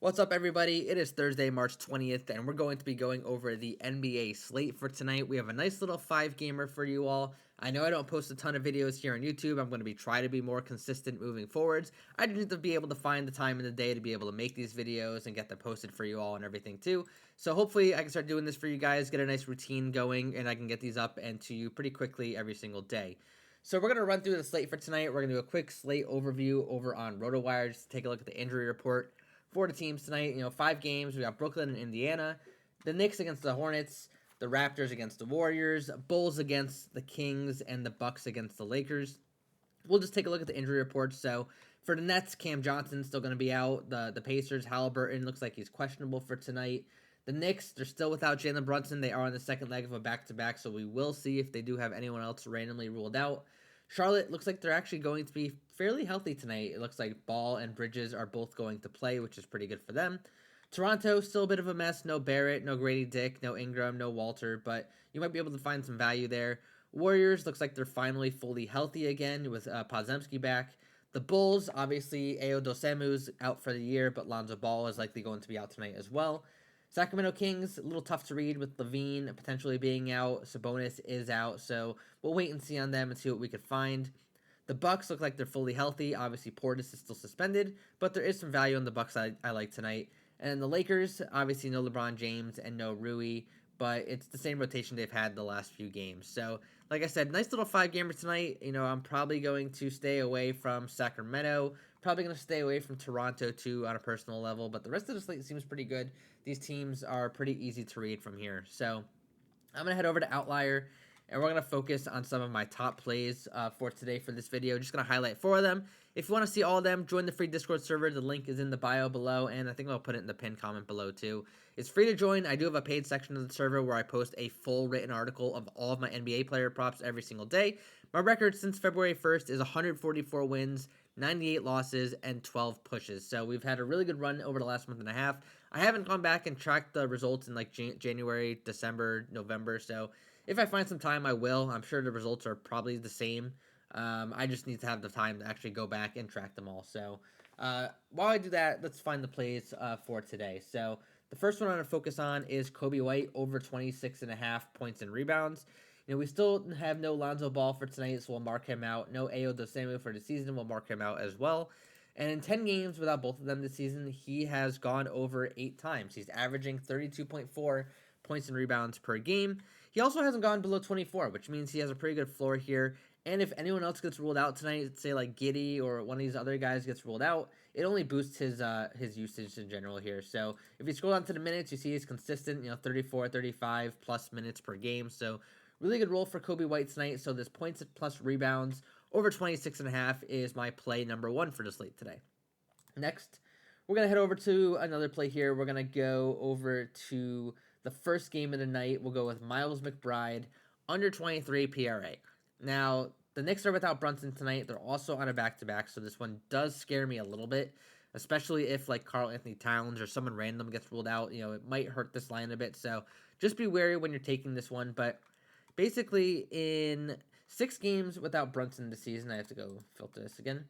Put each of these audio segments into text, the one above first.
What's up, everybody? It is Thursday, March 20th, and we're going to be going over the NBA slate for tonight. We have a nice little five-gamer for you all. I know I don't post a ton of videos here on YouTube. I'm going to try to be more consistent moving forwards. I just need to be able to find the time in the day to be able to make these videos and get them posted for you all and everything too. So hopefully I can start doing this for you guys, get a nice routine going, and I can get these up and to you pretty quickly every single day. So we're going to run through the slate for tonight. We're going to do a quick slate overview over on RotoWire just to take a look at the injury report for the teams tonight. 5 games. We got Brooklyn and Indiana, the Knicks against the Hornets, the Raptors against the Warriors, Bulls against the Kings, and the Bucks against the Lakers. We'll just take a look at the injury reports. So for the Nets, Cam Johnson's still going to be out. The Pacers, Halliburton looks like he's questionable for tonight. The Knicks, they're still without Jalen Brunson. They are on the second leg of a back-to-back, so we will see if they do have anyone else randomly ruled out. Charlotte looks like they're actually going to be fairly healthy tonight. It looks like Ball and Bridges are both going to play, which is pretty good for them. Toronto, still a bit of a mess. No Barrett, no Grady Dick, no Ingram, no Walter, but you might be able to find some value there. Warriors, looks like they're finally fully healthy again with Podziemski back. The Bulls, obviously, Ayo Dosemu's out for the year, but Lonzo Ball is likely going to be out tonight as well. Sacramento Kings, a little tough to read with Levine potentially being out. Sabonis is out, so we'll wait and see on them and see what we could find. The Bucks look like they're fully healthy. Obviously, Portis is still suspended, but there is some value in the Bucks I like tonight. And the Lakers, obviously no LeBron James and no Rui, but it's the same rotation they've had the last few games. So, like I said, nice little 5-gamer tonight. I'm probably going to stay away from Sacramento. Probably going to stay away from Toronto, too, on a personal level. But the rest of the slate seems pretty good. These teams are pretty easy to read from here. So, I'm going to head over to Outlier, and we're going to focus on some of my top plays for today for this video. Just going to highlight 4 of them. If you want to see all of them, join the free Discord server. The link is in the bio below, and I think I'll put it in the pinned comment below too. It's free to join. I do have a paid section of the server where I post a full written article of all of my NBA player props every single day. My record since February 1st is 144 wins, 98 losses, and 12 pushes. So we've had a really good run over the last month and a half. I haven't gone back and tracked the results in like January, December, November. So if I find some time, I will. I'm sure the results are probably the same. I just need to have the time to actually go back and track them all. So while I do that, let's find the plays for today. So the first one I'm going to focus on is Kobe White over 26.5 points and rebounds. We still have no Lonzo Ball for tonight, so we'll mark him out. No Ayo Dosunmu for the season, we'll mark him out as well. And in 10 games without both of them this season, he has gone over 8 times. He's averaging 32.4 points and rebounds per game. He also hasn't gone below 24, which means he has a pretty good floor here. And if anyone else gets ruled out tonight, say like Giddey or one of these other guys gets ruled out, it only boosts his usage in general here. So if you scroll down to the minutes, you see he's consistent, 34, 35 plus minutes per game. So really good role for Kobe White tonight. So this points plus rebounds over 26.5 is my play number 1 for the slate today. Next, we're going to head over to another play here. We're going to go over to the first game of the night. We'll go with Miles McBride, under 23 PRA. Now, the Knicks are without Brunson tonight. They're also on a back-to-back, so this one does scare me a little bit, especially if like Karl Anthony Towns or someone random gets ruled out. It might hurt this line a bit, so just be wary when you're taking this one. But basically, in 6 games without Brunson this season, I have to go filter this again.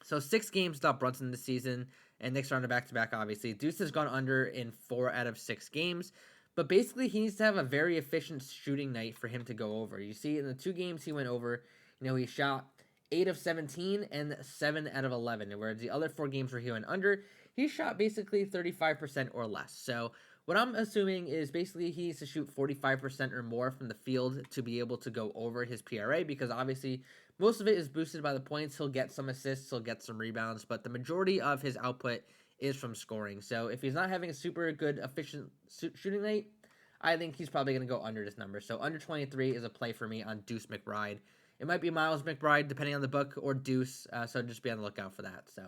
So 6 games without Brunson this season, and Knicks are on a back-to-back, obviously. Deuce has gone under in 4 out of 6 games. But basically, he needs to have a very efficient shooting night for him to go over. You see, in the 2 games he went over, he shot 8 of 17 and 7 out of 11. Whereas the other 4 games where he went under, he shot basically 35% or less. So what I'm assuming is basically he needs to shoot 45% or more from the field to be able to go over his PRA, because obviously most of it is boosted by the points. He'll get some assists, he'll get some rebounds, but the majority of his output is from scoring. So if he's not having a super good, efficient shooting night, I think he's probably going to go under this number. So under 23 is a play for me on Deuce McBride. It might be Miles McBride, depending on the book, or Deuce, so just be on the lookout for that. So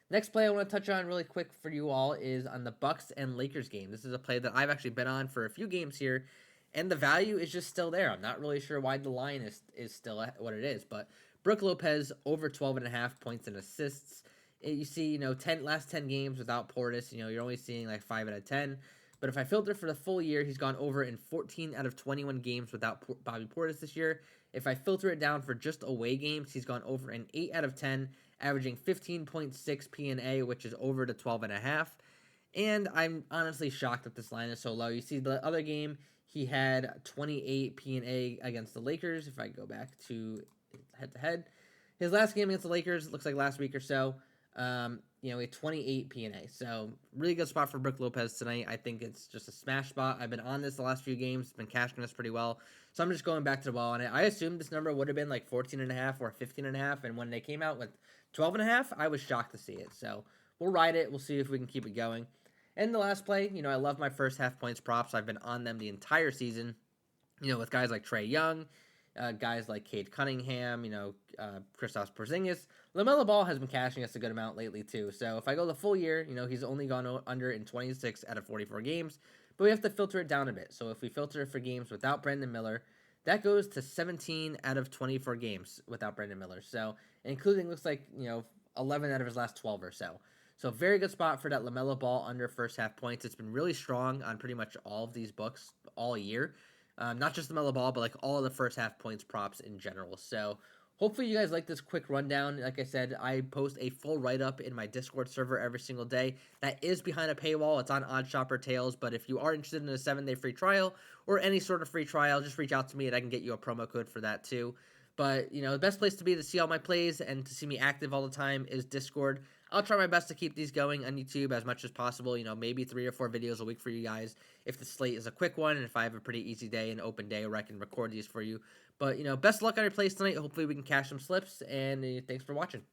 next play I want to touch on really quick for you all is on the Bucks and Lakers game. This is a play that I've actually been on for a few games here, and the value is just still there. I'm not really sure why the line is still what it is, but Brook Lopez over 12.5 points and assists. You see, last 10 games without Portis, you're only seeing like 5 out of 10. But if I filter for the full year, he's gone over in 14 out of 21 games without Bobby Portis this year. If I filter it down for just away games, he's gone over in 8 out of 10 averaging 15.6 PNA, which is over to 12.5. And I'm honestly shocked that this line is so low. You see the other game, he had 28 PNA against the Lakers. If I go back to head to head, his last game against the Lakers, looks like last week or so, he had 28 PNA. So really good spot for Brook Lopez tonight. I think it's just a smash spot. I've been on this the last few games, been cashing this pretty well. So I'm just going back to the ball on it. I assumed this number would have been like 14.5 or 15.5, and when they came out with 12.5, I was shocked to see it. So we'll ride it. We'll see if we can keep it going. And the last play, I love my first half points props. I've been on them the entire season, with guys like Trae Young, guys like Cade Cunningham, Kristaps Porzingis. LaMelo Ball has been cashing us a good amount lately too. So if I go the full year, he's only gone under in 26 out of 44 games, but we have to filter it down a bit. So if we filter it for games without Brandon Miller, that goes to 17 out of 24 games without Brandon Miller. So including looks like, 11 out of his last 12 or so. So very good spot for that LaMelo Ball under first half points. It's been really strong on pretty much all of these books all year. Not just LaMelo Ball, but like all of the first half points props in general. So hopefully you guys like this quick rundown. Like I said, I post a full write-up in my Discord server every single day. That is behind a paywall. It's on OddsShopper Tales, but if you are interested in a 7-day free trial or any sort of free trial, just reach out to me and I can get you a promo code for that too. But, the best place to be to see all my plays and to see me active all the time is Discord. I'll try my best to keep these going on YouTube as much as possible, maybe 3 or 4 videos a week for you guys if the slate is a quick one and if I have a pretty easy day, an open day where I can record these for you. But, best of luck on your plays tonight. Hopefully we can cash some slips, and thanks for watching.